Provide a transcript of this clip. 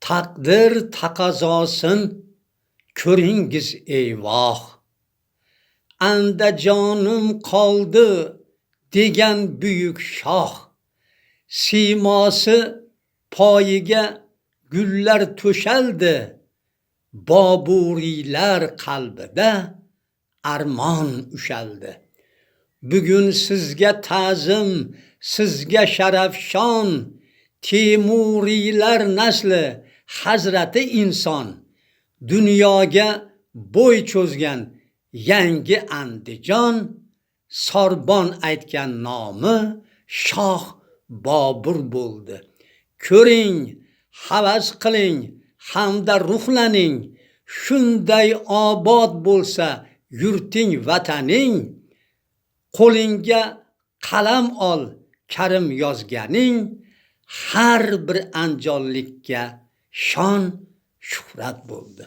Taqdir taqozosin ko'ringiz eyvoh. Andajonim qoldi degan buyuk shoh. Siymosi poyiga gullar to'shaldi. Boburiylar qalbida armon ushaldi. Bugun sizga ta'zim, sizga sharaf shon. Temuriylar nasli Hazrati inson. Dunyoga bo'y cho'zgan yangi Andijon. Sorbon aytgan nomi Shoh Bobur bo'ldi. Ko'ring, havas qiling, hamda ruhlaning. Shunday obod bo'lsa yurting, vataning. Qo'lingga qalam ol, Karim yozganing. Har bir andijonlikka shon shuhrat bo'ldi.